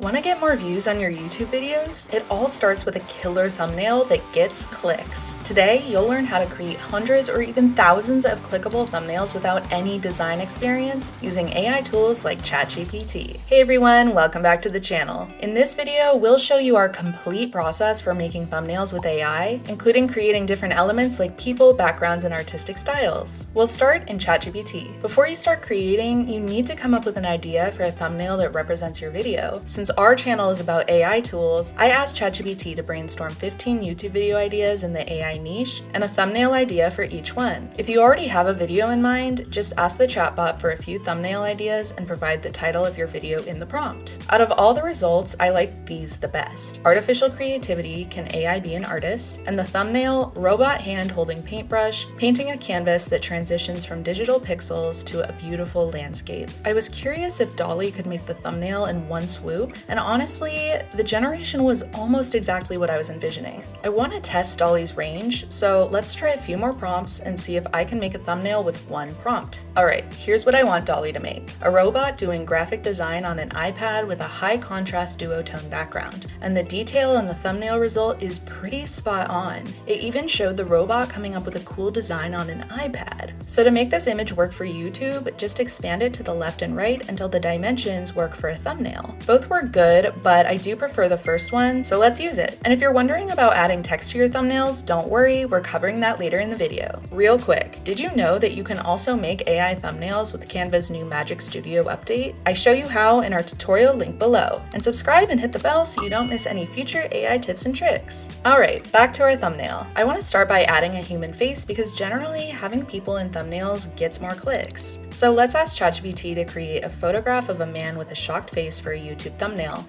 Want to get more views on your YouTube videos? It all starts with a killer thumbnail that gets clicks. Today, you'll learn how to create hundreds or even thousands of clickable thumbnails without any design experience using AI tools like ChatGPT. Hey everyone, welcome back to the channel. In this video, we'll show you our complete process for making thumbnails with AI, including creating different elements like people, backgrounds, and artistic styles. We'll start in ChatGPT. Before you start creating, you need to come up with an idea for a thumbnail that represents your video. Since our channel is about AI tools, I asked ChatGPT to brainstorm 15 YouTube video ideas in the AI niche and a thumbnail idea for each one. If you already have a video in mind, just ask the chatbot for a few thumbnail ideas and provide the title of your video in the prompt. Out of all the results, I like these the best. Artificial creativity, can AI be an artist? And the thumbnail, robot hand holding paintbrush, painting a canvas that transitions from digital pixels to a beautiful landscape. I was curious if dall could make the thumbnail in one swoop, and honestly, the generation was almost exactly what I was envisioning. I want to test dall's range, so let's try a few more prompts and see if I can make a thumbnail with one prompt. Alright, here's what I want dall to make. A robot doing graphic design on an iPad with a high contrast duotone background, and the detail in the thumbnail result is pretty spot on. It even showed the robot coming up with a cool design on an iPad. So to make this image work for YouTube, just expand it to the left and right until the dimensions work for a thumbnail. Both were good, but I do prefer the first one, so let's use it. And if you're wondering about adding text to your thumbnails, don't worry, we're covering that later in the video. Real quick, did you know that you can also make AI thumbnails with Canva's new Magic Studio update? I show you how in our tutorial link below. And subscribe and hit the bell so you don't miss any future AI tips and tricks. Alright, back to our thumbnail. I want to start by adding a human face because generally having people in thumbnails gets more clicks. So let's ask ChatGPT to create a photograph of a man with a shocked face for a YouTube thumbnail.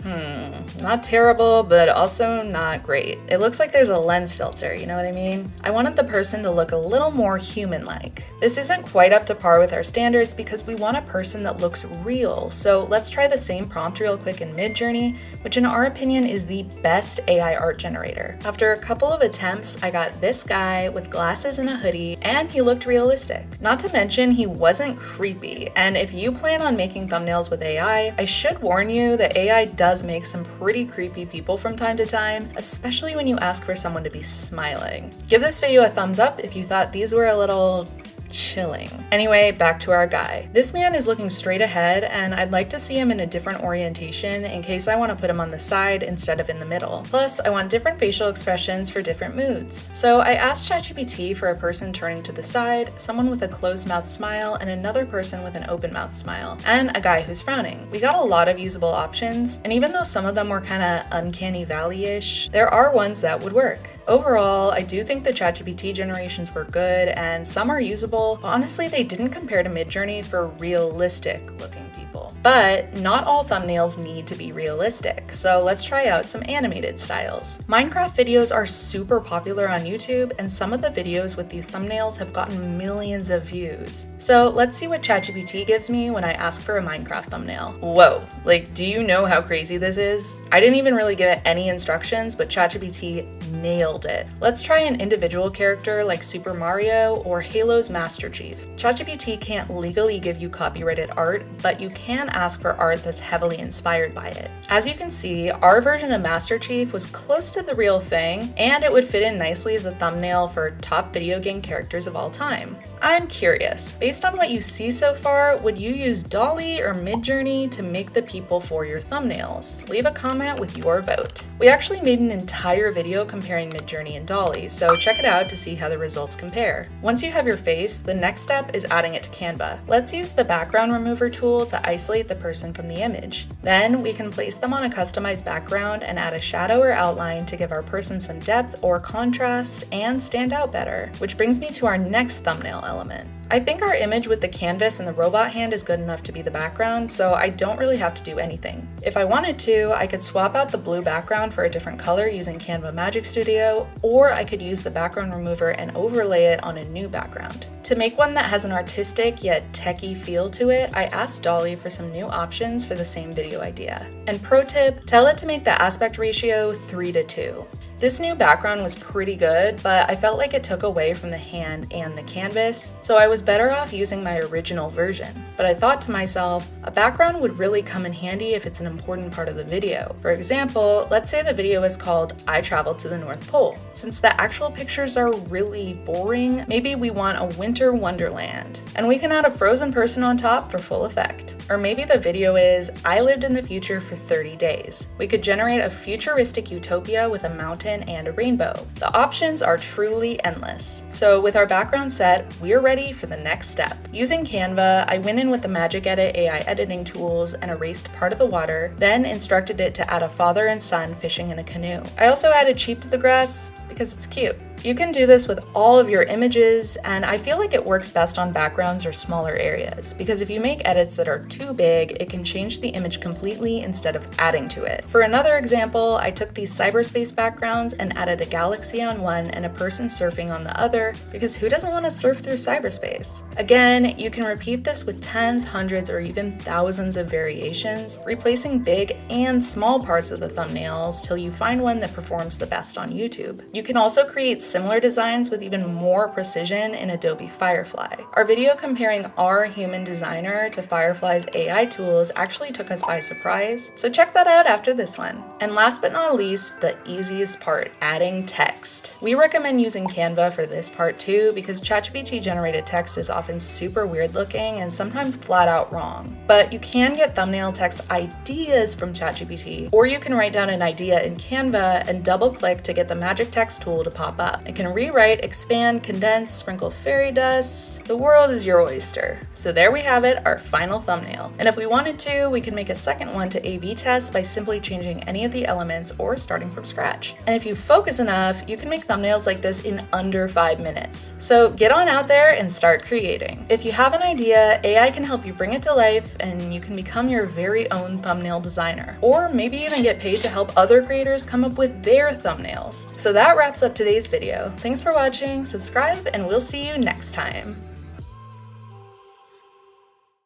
Not terrible, but also not great. It looks like there's a lens filter, you know what I mean? I wanted the person to look a little more human-like. This isn't quite up to par with our standards because we want a person that looks real, so let's try the same prompt real quick in Midjourney, which in our opinion is the best AI art generator. After a couple of attempts, I got this guy with glasses and a hoodie, and he looked realistic. Not to mention, he wasn't creepy, and if you plan on making thumbnails with AI, I should warn you that AI does make some pretty creepy people from time to time, especially when you ask for someone to be smiling. Give this video a thumbs up if you thought these were a little chilling. Anyway, back to our guy. This man is looking straight ahead, and I'd like to see him in a different orientation in case I want to put him on the side instead of in the middle. Plus, I want different facial expressions for different moods. So I asked ChatGPT for a person turning to the side, someone with a closed mouth smile, and another person with an open mouth smile, and a guy who's frowning. We got a lot of usable options, and even though some of them were kind of uncanny valley-ish, there are ones that would work. Overall, I do think the ChatGPT generations were good, and some are usable. Honestly, they didn't compare to Midjourney for realistic looking people. But not all thumbnails need to be realistic, so let's try out some animated styles. Minecraft videos are super popular on YouTube, and some of the videos with these thumbnails have gotten millions of views. So let's see what ChatGPT gives me when I ask for a Minecraft thumbnail. Whoa, like, do you know how crazy this is? I didn't even really give it any instructions, but ChatGPT nailed it. Let's try an individual character like Super Mario or Halo's Master Chief. ChatGPT can't legally give you copyrighted art, but you can ask for art that's heavily inspired by it. As you can see, our version of Master Chief was close to the real thing, and it would fit in nicely as a thumbnail for top video game characters of all time. I'm curious, based on what you see so far, would you use dall or Midjourney to make the people for your thumbnails? Leave a comment with your vote. We actually made an entire video comparing Midjourney and dall, so check it out to see how the results compare. Once you have your face, the next step is adding it to Canva. Let's use the background remover tool to isolate the person from the image. Then we can place them on a customized background and add a shadow or outline to give our person some depth or contrast and stand out better, which brings me to our next thumbnail element. I think our image with the canvas and the robot hand is good enough to be the background, so I don't really have to do anything. If I wanted to, I could swap out the blue background for a different color using Canva Magic Studio, or I could use the background remover and overlay it on a new background. To make one that has an artistic yet techie feel to it, I asked dall for some new options for the same video idea. And pro tip, tell it to make the aspect ratio 3:2. This new background was pretty good, but I felt like it took away from the hand and the canvas, so I was better off using my original version. But I thought to myself, a background would really come in handy if it's an important part of the video. For example, let's say the video is called I Traveled to the North Pole. Since the actual pictures are really boring, maybe we want a winter wonderland. And we can add a frozen person on top for full effect. Or maybe the video is I lived in the future for 30 days. We could generate a futuristic utopia with a mountain and a rainbow. The options are truly endless. So with our background set, we're ready for the next step. Using Canva, I went in with the Magic Edit AI editing tools and erased part of the water, then instructed it to add a father and son fishing in a canoe. I also added sheep to the grass because it's cute. You can do this with all of your images, and I feel like it works best on backgrounds or smaller areas, because if you make edits that are too big, it can change the image completely instead of adding to it. For another example, I took these cyberspace backgrounds and added a galaxy on one and a person surfing on the other, because who doesn't want to surf through cyberspace? Again, you can repeat this with tens, hundreds, or even thousands of variations, replacing big and small parts of the thumbnails till you find one that performs the best on YouTube. You can also create similar designs with even more precision in Adobe Firefly. Our video comparing our human designer to Firefly's AI tools actually took us by surprise, so check that out after this one. And last but not least, the easiest part, adding text. We recommend using Canva for this part too, because ChatGPT generated text is often super weird looking and sometimes flat out wrong. But you can get thumbnail text ideas from ChatGPT, or you can write down an idea in Canva and double click to get the magic text tool to pop up. It can rewrite, expand, condense, sprinkle fairy dust. The world is your oyster. So there we have it, our final thumbnail. And if we wanted to, we could make a second one to A/B test by simply changing any of the elements or starting from scratch. And if you focus enough, you can make thumbnails like this in under 5 minutes. So get on out there and start creating. If you have an idea, AI can help you bring it to life and you can become your very own thumbnail designer. Or maybe even get paid to help other creators come up with their thumbnails. So that wraps up today's video. Thanks for watching, subscribe, and we'll see you next time.